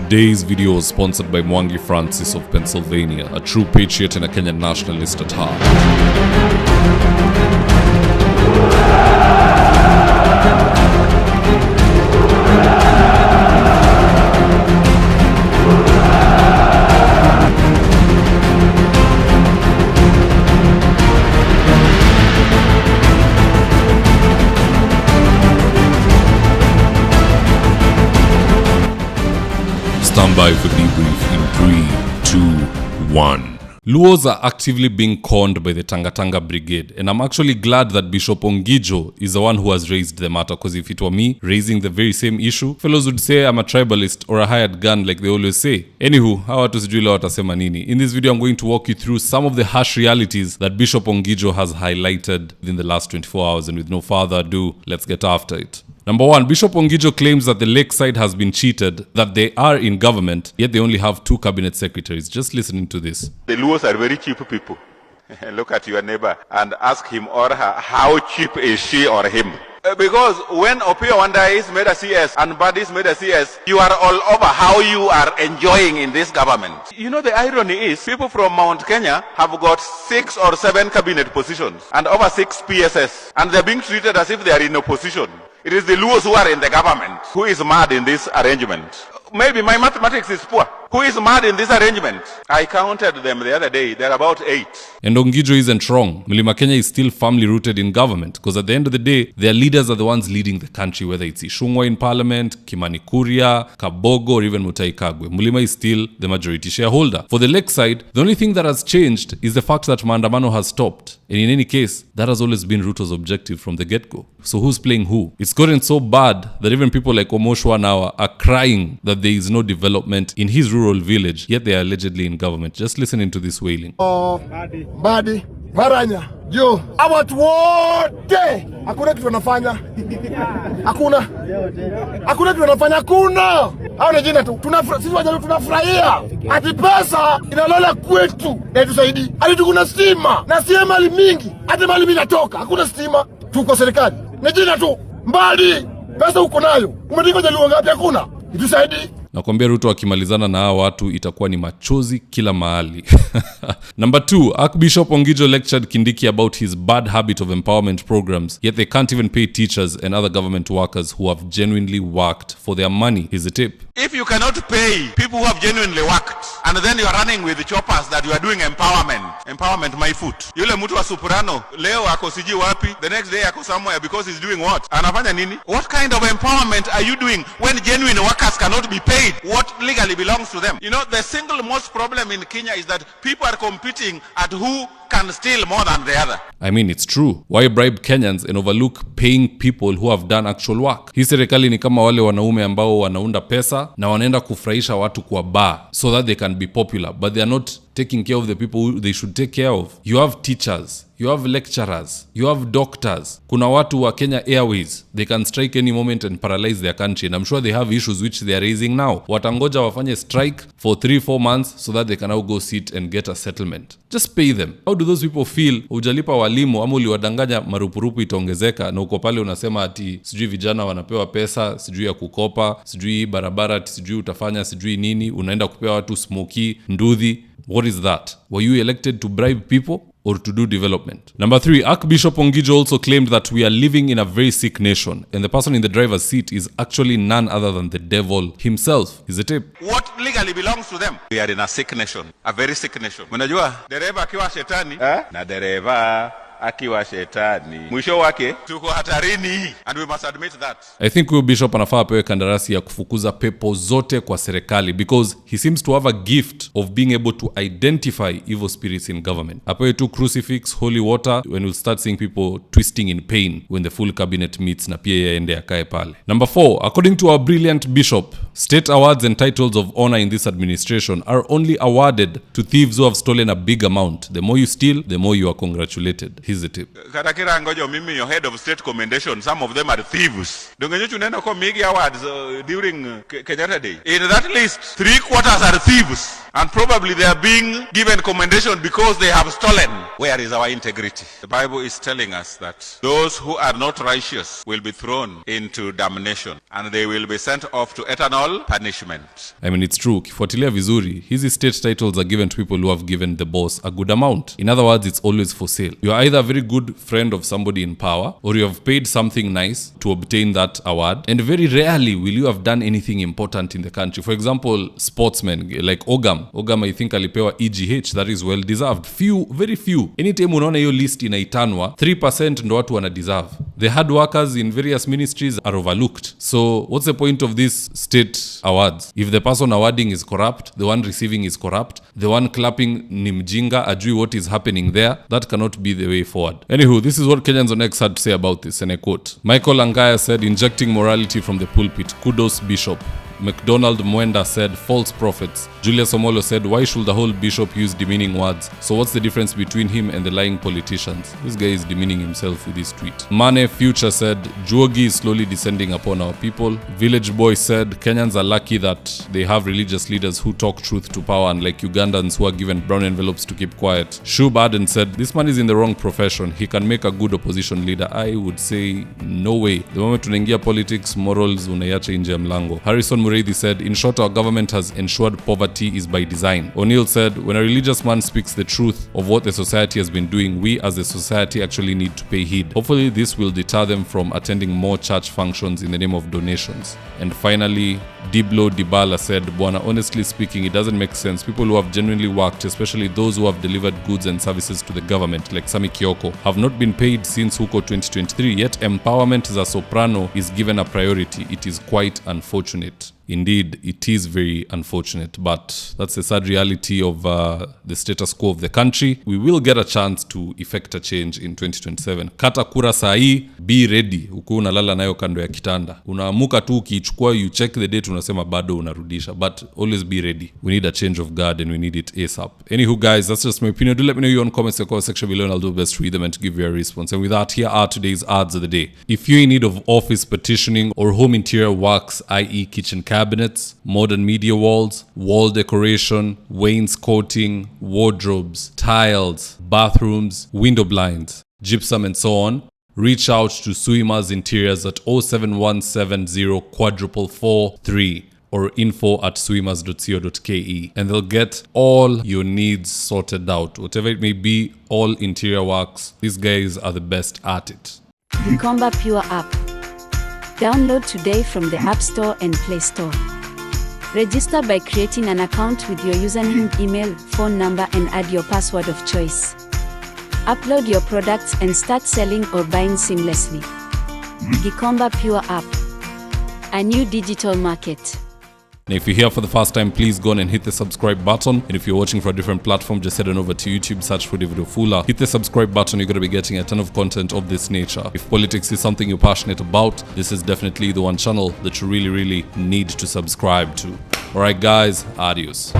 Today's video was sponsored by Mwangi Francis of Pennsylvania, a true patriot and a Kenyan nationalist at heart. Stand by for debrief in 3, 2, 1. Luos are actively being conned by the Tangatanga Brigade, and I'm actually glad that Bishop Onginjo is the one who has raised the matter, because if it were me raising the very same issue, fellows would say I'm a tribalist or a hired gun like they always say. Anywho, hawa watu sijui leo watasema nini. In this video I'm going to walk you through some of the harsh realities that Bishop Onginjo has highlighted within the last 24 hours, and with no further ado, let's get after it. Number 1, Bishop Onginjo claims that the Lakeside has been cheated, that they are in government, yet they only have 2 cabinet secretaries. Just listening to this. The Luos are very cheap people. Look at your neighbor and ask him or her, how cheap is she or him? Because when Opio Wanda is made a CS and Badi is made a CS, you are all over how you are enjoying in this government. You know, the irony is people from Mount Kenya have got 6 or 7 cabinet positions and over 6 PSS, and they're being treated as if they are in opposition. It is the Luos who are in the government who is mad in this arrangement. Maybe my mathematics is poor. Who is mad in this arrangement? I counted them the other day. They're about 8. And Onginjo isn't wrong. Mlima Kenya is still firmly rooted in government, because at the end of the day, their leaders are the ones leading the country, whether it's Ishungwa in parliament, Kimani Kuria, Kabogo, or even Mutai Kagwe. Mlima is still the majority shareholder. For the Lakeside, the only thing that has changed is the fact that Maandamano has stopped. And in any case, that has always been Ruto's objective from the get-go. So who's playing who? It's gotten so bad that even people like Omoshwa now are crying that there is no development in his rural village, yet they are allegedly in government. Just listening to this wailing. Badi, Maranya, Jo, awatu wote. Hakuna kitu wanafanya. Hakuna kitu wanafanya, hakuna. Hao ni jina tu. Sisi wajalo tunafurahia. Ati pesa inalola kwetu. Na tusaidii. Ati tukuna stima. Na stima mali mingi. Ati mali mingi natoka. Hakuna stima. Tuko serikali. Ni jina tu. Mbali. Pesa uko nayo. Umetingo jaluo ngapi? Hakuna. Tusaidii. Nakwambia Ruto akimalizana na hawa watu itakuwa ni machozi kila mahali. Number 2, Archbishop Onginjo lectured Kindiki about his bad habit of empowerment programs, yet they can't even pay teachers and other government workers who have genuinely worked for their money. Here's a tip. If you cannot pay people who have genuinely worked, and then you are running with the choppers that you are doing empowerment my foot. Yule mtu wa Soprano, leo ako siji wapi, the next day ako somewhere because he's doing what? Anafanya nini? What kind of empowerment are you doing when genuine workers cannot be paid what legally belongs to them? You know, the single most problem in Kenya is that people are competing at who can steal more than the other. I mean, it's true. Why bribe Kenyans and overlook paying people who have done actual work? Hii serikali ni kama wale wanaume ambao wanaunda pesa na wanaenda kufurahisha watu kwa bar so that they can be popular, but they are not taking care of the people who they should take care of. You have teachers, you have lecturers, you have doctors. Kuna watu wa Kenya Airways, they can strike any moment and paralyze their country, and I'm sure they have issues which they are raising now. Watangoja wafanye strike for 3-4 months so that they can now go sit and get a settlement. Just pay them. How do those people feel? Ujalipa walimu ama uliwadanganya marupurupu itaongezeka, na uko pale unasema ati sijui vijana wanapewa pesa, sijui ya kukopa, sijui barabara, sijui utafanya sijui nini, unaenda kupewa watu smoky, nduthi. What is that? Were you elected to bribe people or to do development? Number 3, Archbishop Onginjo also claimed that we are living in a very sick nation, and the person in the driver's seat is actually none other than the devil himself. Is a tip. What legally belongs to them? We are in a sick nation, a very sick nation. Mnajua dereva akiwa shetani na dereva akiwa shetani, mwisho wake tuko hatarini, and we must admit that. I think huyo bishop anafaa apewe kandarasi ya kufukuza pepo zote kwa serikali, because he seems to have a gift of being able to identify evil spirits in government. Apewe tu crucifix, holy water, when we'll start seeing people twisting in pain when the full cabinet meets, na pia yaende akae pale. Number 4, according to our brilliant bishop, state awards and titles of honor in this administration are only awarded to thieves who have stolen a big amount. The more you steal, the more you are congratulated. Here's the tip. Katakira ngojo mimi, your head of state commendation, some of them are thieves. Dongenyo chunenda kwa Migi Awards during Kenyatta Day. In that list, 3/4 are thieves. And probably they are being given commendation because they have stolen. Where is our integrity? The Bible is telling us that those who are not righteous will be thrown into damnation and they will be sent off to eternal punishment. I mean, it's true. Ukifuatilia vizuri, hizi state titles are given to people who have given the boss a good amount. In other words, it's always for sale. You are either a very good friend of somebody in power, or you have paid something nice to obtain that award, and very rarely will you have done anything important in the country. For example, sportsmen like Ogam I think alipewa EGH, that is well deserved. Very few. Anytime unaona hiyo list inaitanwa, 3% ndo watu wana deserve. The hard workers in various ministries are overlooked. So what's the point of these state awards? If the person awarding is corrupt, the one receiving is corrupt, the one clapping ni mjinga, ajui what is happening there, that cannot be the way forward. Anywho, this is what Kenyans on X had to say about this, and I quote. Michael Angaya said, injecting morality from the pulpit. Kudos, Bishop. McDonald Mwenda said, false prophets. Julius Omolo said, why should the whole bishop use demeaning words? So what's the difference between him and the lying politicians? This guy is demeaning himself with his tweet. Mane Future said, Juogi is slowly descending upon our people. Village Boy said, Kenyans are lucky that they have religious leaders who talk truth to power, unlike Ugandans who are given brown envelopes to keep quiet. Shub Aden said, this man is in the wrong profession. He can make a good opposition leader. I would say, no way. The moment unaingia politics, morals unaiacha nje ya mlango. Harrison Muriithi said, in short, our government has ensured poverty is by design. O'Neill said, when a religious man speaks the truth of what the society has been doing, we as a society actually need to pay heed. Hopefully this will deter them from attending more church functions in the name of donations. And finally, Diblo Dibala said, Bwana, honestly speaking, it doesn't make sense. People who have genuinely worked, especially those who have delivered goods and services to the government, like Sami Kioko, have not been paid since Huko 2023, yet empowerment as a soprano is given a priority. It is quite unfortunate. Indeed, it is very unfortunate, but that's the sad reality of the status quo of the country. We will get a chance to effect a change in 2027. Kata kura sahi, be ready. Uku unalala nayo kando ya kitanda. Unaamuka tu ukiichukua, you check the date, unasema bado unarudisha. But always be ready. We need a change of guard and we need it ASAP. Anywho guys, that's just my opinion. Do let me know your own comments in the comment section below and I'll do my best to read them and to give you a response. And with that, here are today's ads of the day. If you're in need of office petitioning or home interior works, i.e. kitchen cabinets, modern media walls, wall decoration, wainscoting, wardrobes, tiles, bathrooms, window blinds, gypsum and so on, reach out to Suima's Interiors at 07170 443 or info@suimas.co.ke and they'll get all your needs sorted out. Whatever it may be, all interior works, these guys are the best at it. Gikomba Pure app. Download today from the App Store and Play Store. Register by creating an account with your username, email, phone number and add your password of choice. Upload your products and start selling or buying seamlessly. Gikomba Pure app. A new digital market. And if you're here for the first time, please go on and hit the subscribe button. And if you're watching for a different platform, just head on over to YouTube, search for David Wafula. Hit the subscribe button, you're going to be getting a ton of content of this nature. If politics is something you're passionate about, this is definitely the one channel that you really need to subscribe to. Alright guys, adios.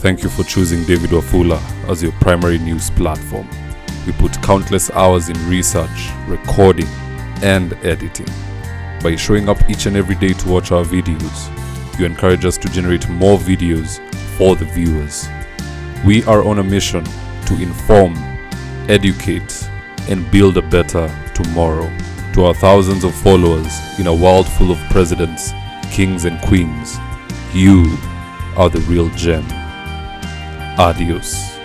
Thank you for choosing David Wafula as your primary news platform. We put countless hours in research, recording, and editing. By showing up each and every day to watch our videos, you encourage us to generate more videos for the viewers. We are on a mission to inform, educate, and build a better tomorrow. To our thousands of followers in a world full of presidents, kings, and queens, you are the real gem. Adios.